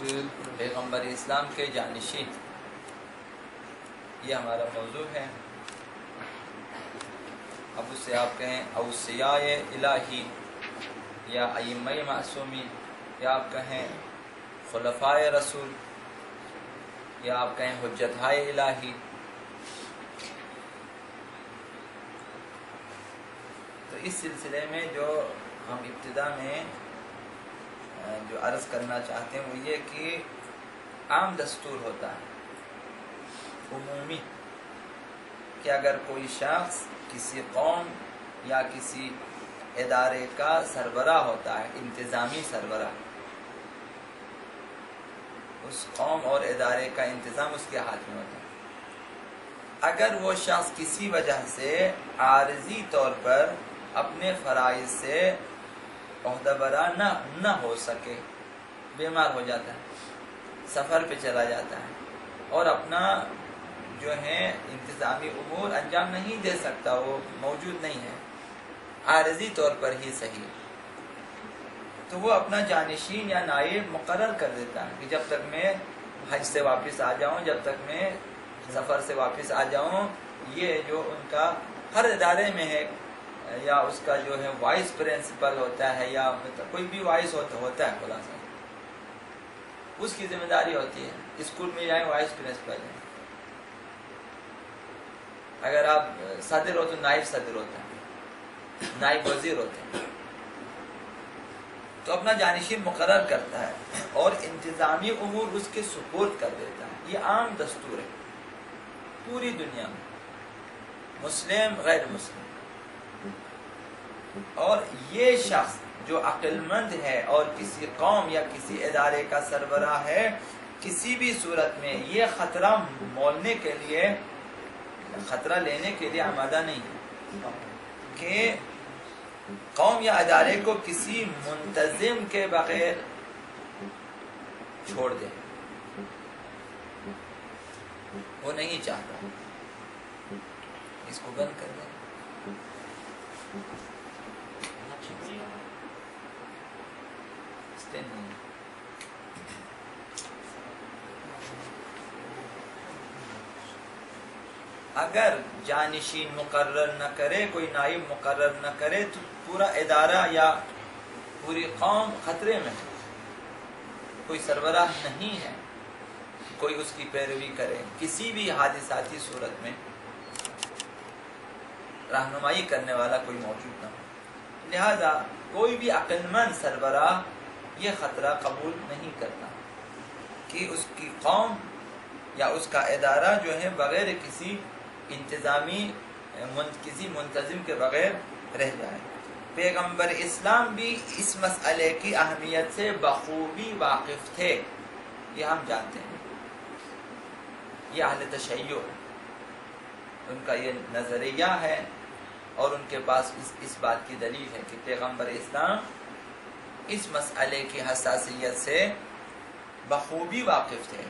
الرسول پیغمبر اسلام کے جانشین، یہ ہمارا موضوع ہے۔ اب اس سے آپ کہیں اوصیاء الہی یا ائمہ معصومین، یا آپ کہیں خلفاء رسول، یا آپ کہیں حجتہ الہی۔ تو اس سلسلے میں جو ہم ابتدا میں جو عرض کرنا چاہتے ہیں وہ یہ کہ عام دستور ہوتا ہے عمومی، کہ اگر کوئی شخص کسی قوم یا کسی ادارے کا سربراہ ہوتا ہے، انتظامی سربراہ، اس قوم اور ادارے کا انتظام اس کے ہاتھ میں ہوتا ہے، اگر وہ شخص کسی وجہ سے عارضی طور پر اپنے فرائض سے عہدہ برا نہ ہو سکے، بیمار ہو جاتا ہے، سفر پہ چلا جاتا ہے اور اپنا جو ہے انتظامی امور انجام نہیں دے سکتا، وہ موجود نہیں ہے، عارضی طور پر ہی صحیح، تو وہ اپنا جانشین یا نائب مقرر کر دیتا ہے کہ جب تک میں حج سے واپس آ جاؤں، جب تک میں سفر سے واپس آ جاؤں، یہ جو ان کا ہر ادارے میں ہے، یا اس کا جو ہے وائس پرنسپل ہوتا ہے، یا کوئی بھی وائس ہوتا ہے، خلاصہ اس کی ذمہ داری ہوتی ہے۔ اسکول میں جائیں وائس پرنسپل ہے، اگر آپ صدر ہو تو نائب صدر ہوتا ہے، نائب وزیر ہوتے ہیں، تو اپنا جانشین مقرر کرتا ہے اور انتظامی امور اس کے سپرد کر دیتا ہے۔ یہ عام دستور ہے پوری دنیا میں، مسلم غیر مسلم، اور یہ شخص جو عقل مند ہے اور کسی قوم یا کسی ادارے کا سربراہ ہے، کسی بھی صورت میں یہ خطرہ مولنے کے لیے، خطرہ لینے کے لیے آمادہ نہیں ہے کہ قوم یا ادارے کو کسی منتظم کے بغیر چھوڑ دے، وہ نہیں چاہتا، اس کو بند کر دیں۔ اگر جانشین مقرر نہ کرے، کوئی نائب مقرر نہ کرے، تو پورا ادارہ یا پوری قوم خطرے میں ہے، کوئی سربراہ نہیں ہے، کوئی اس کی پیروی کرے، کسی بھی حادثاتی صورت میں رہنمائی کرنے والا کوئی موجود نہ ہو، لہذا کوئی بھی عقل مند سربراہ یہ خطرہ قبول نہیں کرتا کہ اس کی قوم یا اس کا ادارہ جو ہے بغیر کسی انتظامی کسی منتظم کے بغیر رہ جائے۔ پیغمبر اسلام بھی اس مسئلے کی اہمیت سے بخوبی واقف تھے، یہ ہم جانتے ہیں، یہ اہل تشیع ان کا یہ نظریہ ہے، اور ان کے پاس اس بات کی دلیل ہے کہ پیغمبر اسلام اس مسئلے کی حساسیت سے بخوبی واقف تھے۔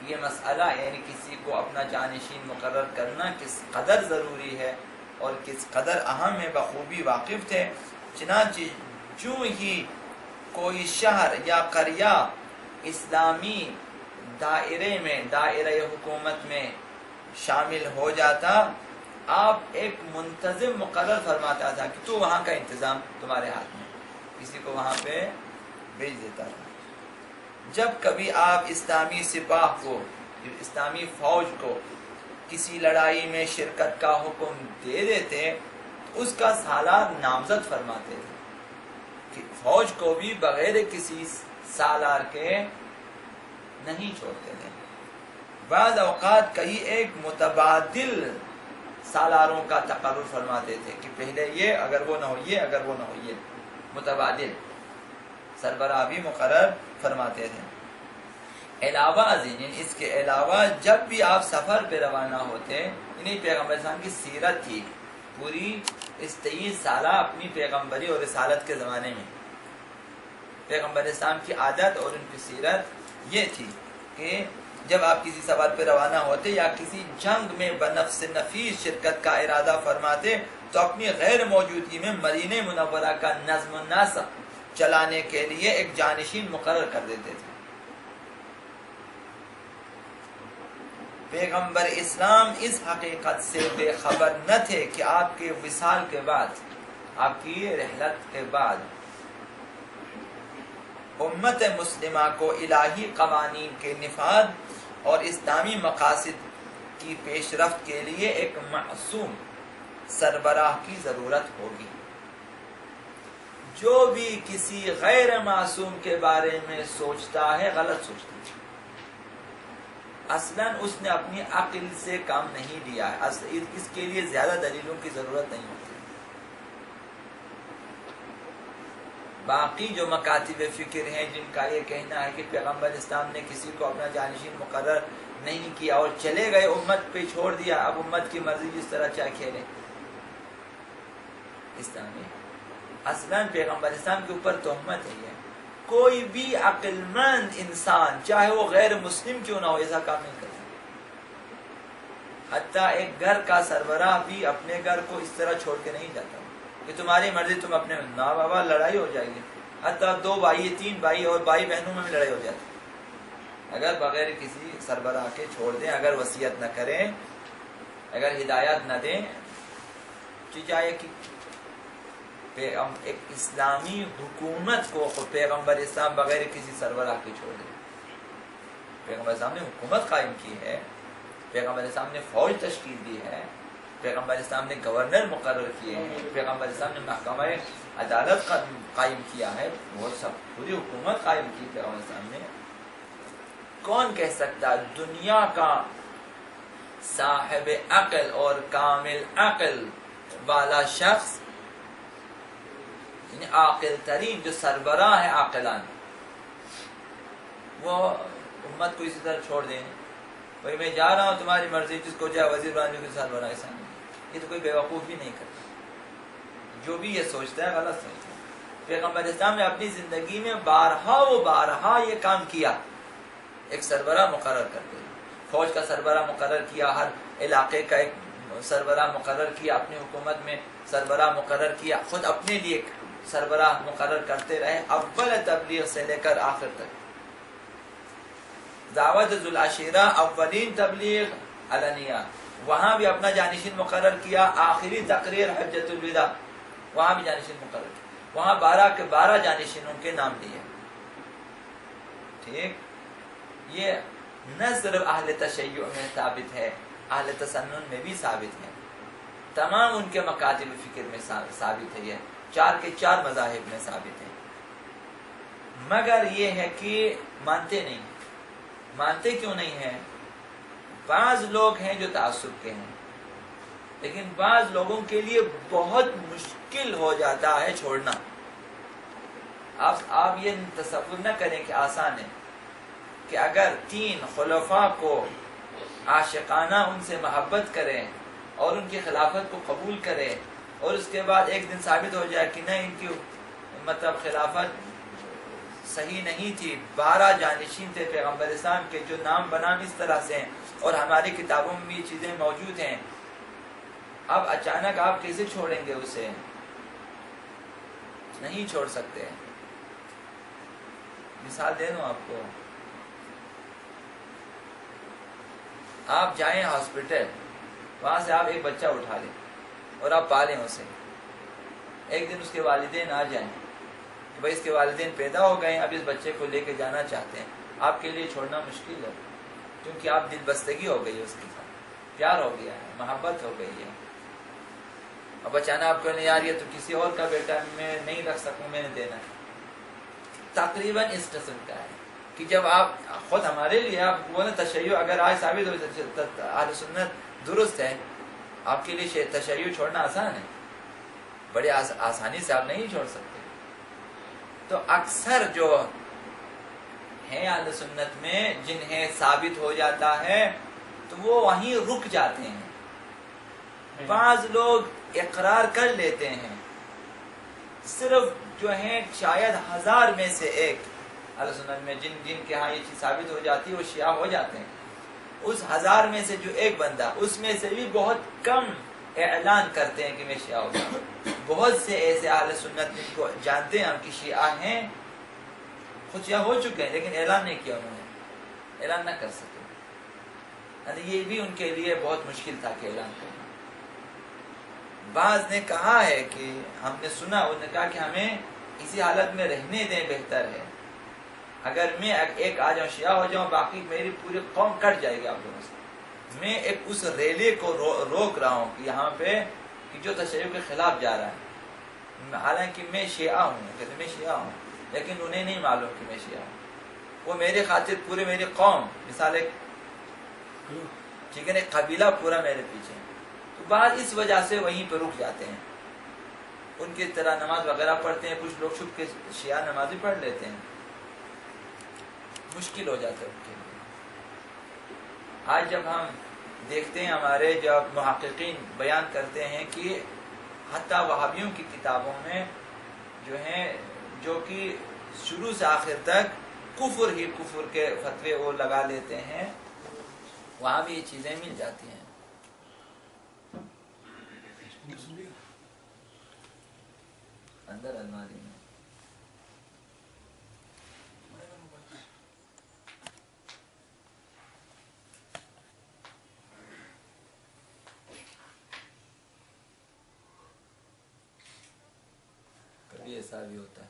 یہ مسئلہ یعنی کسی کو اپنا جانشین مقرر کرنا کس قدر ضروری ہے اور کس قدر اہم ہے، بخوبی واقف تھے۔ چنانچہ جو ہی کوئی شہر یا قریہ اسلامی دائرے میں، دائرہ حکومت میں شامل ہو جاتا، آپ ایک منتظم مقرر فرماتا تھا کہ تو وہاں کا انتظام تمہارے ہاتھ میں، کسی کو وہاں پہ بھیج دیتا تھا۔ جب کبھی آپ اسلامی سپاہ کو، اسلامی فوج کو کسی لڑائی میں شرکت کا حکم دے دیتے تو اس کا سالار نامزد فرماتے تھے کہ فوج کو بھی بغیر کسی سالار کے نہیں چھوڑتے تھے۔ بعض اوقات کئی ایک متبادل سالاروں کا تقرر فرماتے تھے کہ پہلے یہ، اگر وہ نہ ہو یہ، اگر وہ نہ ہو یہ، متبادل سربراہ بھی مقرر فرماتے تھے۔ علاوہ ازیں اس کے علاوہ جب بھی آپ سفر پہ روانہ ہوتے، انہیں پیغمبر اسلام کی سیرت تھی، پوری 23 سالہ اپنی پیغمبری اور رسالت کے زمانے میں پیغمبر اسلام کی عادت اور ان کی سیرت یہ تھی کہ جب آپ کسی سفر پہ روانہ ہوتے یا کسی جنگ میں بنفس نفیس شرکت کا ارادہ فرماتے تو اپنی غیر موجودگی میں مدینہ منورہ کا نظم و نسق چلانے کے لیے ایک جانشین مقرر کر دیتے تھے۔ پیغمبر اسلام اس حقیقت سے بے خبر نہ تھے کہ آپ کے وصال کے بعد، آپ کی رحلت کے بعد امت مسلمہ کو الہی قوانین کے نفاذ اور اسلامی مقاصد کی پیش رفت کے لیے ایک معصوم سربراہ کی ضرورت ہوگی۔ جو بھی کسی غیر معصوم کے بارے میں سوچتا ہے غلط سوچتا ہے، اصلاً اس نے اپنی عقل سے کام نہیں لیا ہے، اس کے لیے زیادہ دلیلوں کی ضرورت نہیں ہوتی۔ باقی جو مکاتب فکر ہیں جن کا یہ کہنا ہے کہ پیغمبر اسلام نے کسی کو اپنا جانشین مقرر نہیں کیا اور چلے گئے، امت پہ چھوڑ دیا، اب امت کی مرضی جس طرح چاہے کھیلے، اسلامی اصلاً پیغمبر اسلام کے اوپر تہمت ہے یہ۔ کوئی بھی عقل مند انسان چاہے وہ غیر مسلم کیوں نہ ہو ایسا کام نہیں کرتا۔ حتیٰ ایک گھر کا سربراہ بھی اپنے گھر کو اس طرح چھوڑ کے نہیں جاتا کہ تمہاری مرضی، تم اپنے نا بابا لڑائی ہو جائے گی۔ حتیٰ 2 بھائی 3 بھائی اور بھائی بہنوں میں بھی لڑائی ہو جاتی اگر بغیر کسی سربراہ کے چھوڑ دیں، اگر وصیت نہ کریں، اگر ہدایات نہ دیں، چاہے کہ ایک اسلامی حکومت کو پیغمبر اسلام بغیر کسی سربراہ کے چھوڑ دیں۔ پیغمبر اسلام نے حکومت قائم کی ہے، پیغمبر اسلام نے فوج تشکیل دی ہے، پیغمبر اسلام نے گورنر مقرر کیے ہیں، پیغمبر اسلام نے محکمہ عدالت قائم کیا ہے، وہ سب پوری حکومت قائم کی پیغمبر اسلام نے۔ کون کہہ سکتا دنیا کا صاحب عقل اور کامل عقل والا شخص، یعنی عاقل ترین جو سربراہ ہے عاقلان، وہ امت کو اسی طرح چھوڑ دیں، بھائی میں جا رہا ہوں تمہاری مرضی، جس کو جائے وزیر بنانے کے سربراہ ایسا نہیں۔ یہ تو کوئی بیوقوف بھی نہیں کرتا، جو بھی یہ سوچتا ہے غلط سوچتا ہے۔ پیغمبر اسلام نے اپنی زندگی میں بارہا یہ کام کیا، ایک سربراہ مقرر کر کے، فوج کا سربراہ مقرر کیا، ہر علاقے کا ایک سربراہ مقرر کیا، اپنی حکومت میں سربراہ مقرر کیا، خود اپنے لیے سربراہ مقرر کرتے رہے، اول تبلیغ سے لے کر آخر تک۔ دعوت ذو العشیرہ اولین تبلیغ علنیہ، وہاں بھی اپنا جانشین مقرر کیا، آخری تقریر حجۃ الوداع وہاں بھی جانشین مقرر کیا، وہاں 12 کے 12 جانشینوں کے نام لیے۔ ٹھیک، یہ نہ صرف اہل تشیع میں ثابت ہے، اہل تسنن میں بھی ثابت ہے، تمام ان کے مکاتب فکر میں ثابت ہے، یہ 4 کے 4 مذاہب میں ثابت ہے۔ مگر یہ ہے کہ مانتے نہیں۔ مانتے کیوں نہیں ہیں؟ بعض لوگ ہیں جو تعصب کے ہیں، لیکن بعض لوگوں کے لیے بہت مشکل ہو جاتا ہے چھوڑنا۔ آپ یہ تصور نہ کریں کہ آسان ہے کہ اگر 3 خلفاء کو عاشقانہ ان سے محبت کریں اور ان کی خلافت کو قبول کریں، اور اس کے بعد ایک دن ثابت ہو جائے کہ نہیں ان کی خلافت صحیح نہیں تھی، 12 جانشین تھے پیغمبر اسلام کے جو نام بنام اس طرح سے ہیں، اور ہماری کتابوں میں بھی چیزیں موجود ہیں، اب اچانک آپ کیسے چھوڑیں گے اسے؟ نہیں چھوڑ سکتے۔ مثال دے دوں آپ کو، آپ جائیں ہاسپٹل، وہاں سے آپ ایک بچہ اٹھا لیں اور آپ پالیں اسے، ایک دن اس کے والدین آ جائیں کہ بھائی اس کے والدین پیدا ہو گئے ہیں، اب اس بچے کو لے کے جانا چاہتے ہیں، آپ کے لیے چھوڑنا مشکل ہے، کیونکہ آپ دل بستگی ہو گئی ہے اس کے ساتھ، پیار ہو گیا ہے، محبت ہو گئی ہے۔ اب اچانک آپ کہنے یار یہ تو کسی اور کا بیٹا میں نہیں رکھ سکوں، میں نے دینا ہے۔ تقریباً اس قسم کا ہے کہ جب آپ خود ہمارے لیے آپ بولیں تشیع اگر آج ثابت ہو اہل سنت درست ہے، آپ کے لیے تشیع چھوڑنا آسان ہے، بڑے آسانی سے آپ نہیں چھوڑ سکتے۔ تو اکثر جو ہیں اہل سنت میں جنہیں ثابت ہو جاتا ہے تو وہ وہیں رک جاتے ہیں۔ بعض لوگ اقرار کر لیتے ہیں، صرف جو ہیں شاید 1000 میں سے ایک اہل سنت میں جن کے ہاں یہ چیز ثابت ہو جاتی ہے وہ شیعہ ہو جاتے ہیں۔ اس 1000 میں سے جو ایک بندہ، اس میں سے بھی بہت کم اعلان کرتے ہیں کہ میں شیعہ ہو جاؤں۔ بہت سے ایسے اہل سنت جن کو جانتے ہیں ہم کہ شیعہ ہیں، خود شیعہ ہو چکے ہیں لیکن اعلان نہیں کیا، انہوں نے اعلان نہ کر سکے۔ یعنی یہ بھی ان کے لیے بہت مشکل تھا کہ اعلان کرنا. بعض نے کہا ہے کہ ہم نے سنا، انہوں نے کہا کہ ہمیں اسی حالت میں رہنے دیں بہتر ہے. اگر میں ایک آ جاؤں شیعہ ہو جاؤں، باقی میری پوری قوم کٹ جائے گی آپ لوگوں سے. میں ایک اس ریلے کو روک رہا ہوں کہ یہاں پہ کہ جو تشیع کے خلاف جا رہا ہے. حالانکہ میں شیعہ ہوں، کہتے میں شیعہ ہوں، لیکن انہیں نہیں معلوم کہ میں شیعہ ہوں. وہ میرے خاطر پورے میری قوم، مثال ایک ٹھیک ہے، ایک قبیلہ پورا میرے پیچھے. تو بعض اس وجہ سے وہیں پہ رک جاتے ہیں، ان کی طرح نماز وغیرہ پڑھتے ہیں. کچھ لوگ چھپ کے شیعہ نمازی پڑھ لیتے ہیں، مشکل ہو جاتا ہے ان کے لیے. آج جب ہم دیکھتے ہیں ہمارے جب محققین بیان کرتے ہیں کہ حتیٰ وہابیوں کی کتابوں میں جو ہیں، جو کہ شروع سے آخر تک کفر ہی کفر کے فتوے وہ لگا لیتے ہیں، وہاں بھی یہ چیزیں مل جاتی ہیں. اندر الماری میں کبھی ایسا بھی ہوتا ہے.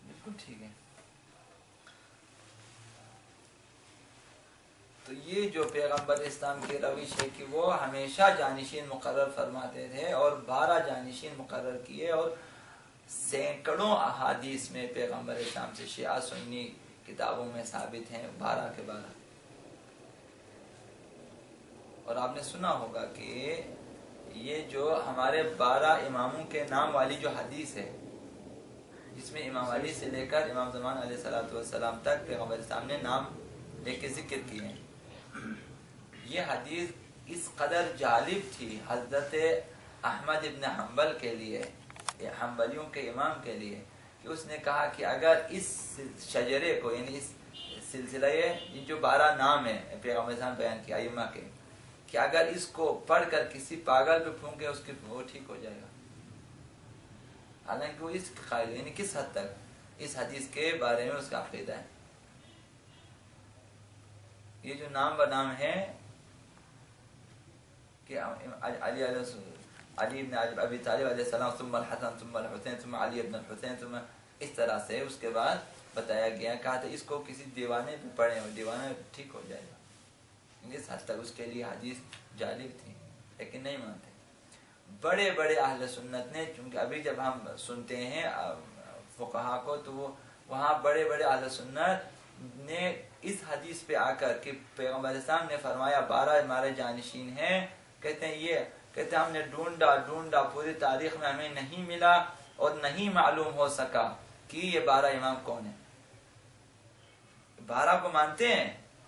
بالکل ٹھیک ہے. تو یہ جو پیغمبر اسلام کی روش ہے کہ وہ ہمیشہ جانشین مقرر فرماتے تھے، اور 12 جانشین مقرر کیے، اور سینکڑوں احادیث میں پیغمبر اسلام سے شیعہ سنی کتابوں میں ثابت ہیں 12 کے 12. اور آپ نے سنا ہوگا کہ یہ جو ہمارے 12 اماموں کے نام والی جو حدیث ہے، جس میں امام علی سے لے کر امام زمان علیہ السلام تک پیغمبر اسلام نے نام لے کے ذکر کیے ہیں، یہ حدیث اس قدر جالب تھی حضرت احمد ابن حنبل کے لیے، حنبلیوں کے امام کے لیے، کہ اس نے کہا کہ اگر اس شجرے کو، یعنی اس سلسلہ یہ جو 12 نام ہیں پیغمبر اسلام بیان کیا ائمہ کے، کہ اگر اس کو پڑھ کر کسی پاگل پہ پھونکے اس کی وہ ٹھیک ہو جائے گا. حالانکہ وہ اس قائل، یعنی کس حد تک اس حدیث کے بارے میں اس کا عقیدہ ہے. یہ جو نام بنام ہے کہ علی ابن ابی طالب علیہ السلام، ثم الحسن ثم الحسین ثم علی ابن الحسین، ثم اس طرح سے اس کے بعد بتایا گیا، کہا تھا اس کو کسی دیوانے پہ پڑھیں اور دیوانہ ٹھیک ہو جائے گا. اس حد تک اس کے لیے حدیث جالب تھی، لیکن نہیں مانتے. بڑے بڑے اہل سنت نے، چونکہ ابھی جب ہم سنتے ہیں فقہا کو، تو وہ وہاں بڑے بڑے اہل سنت نے اس حدیث پہ آ کر کہ پیغمبر اسلام نے فرمایا 12 ہمارے جانشین ہیں، کہتے ہیں ہم نے ڈھونڈا پوری تاریخ میں ہمیں نہیں ملا اور نہیں معلوم ہو سکا کہ یہ 12 امام کون ہیں. 12 کو مانتے ہیں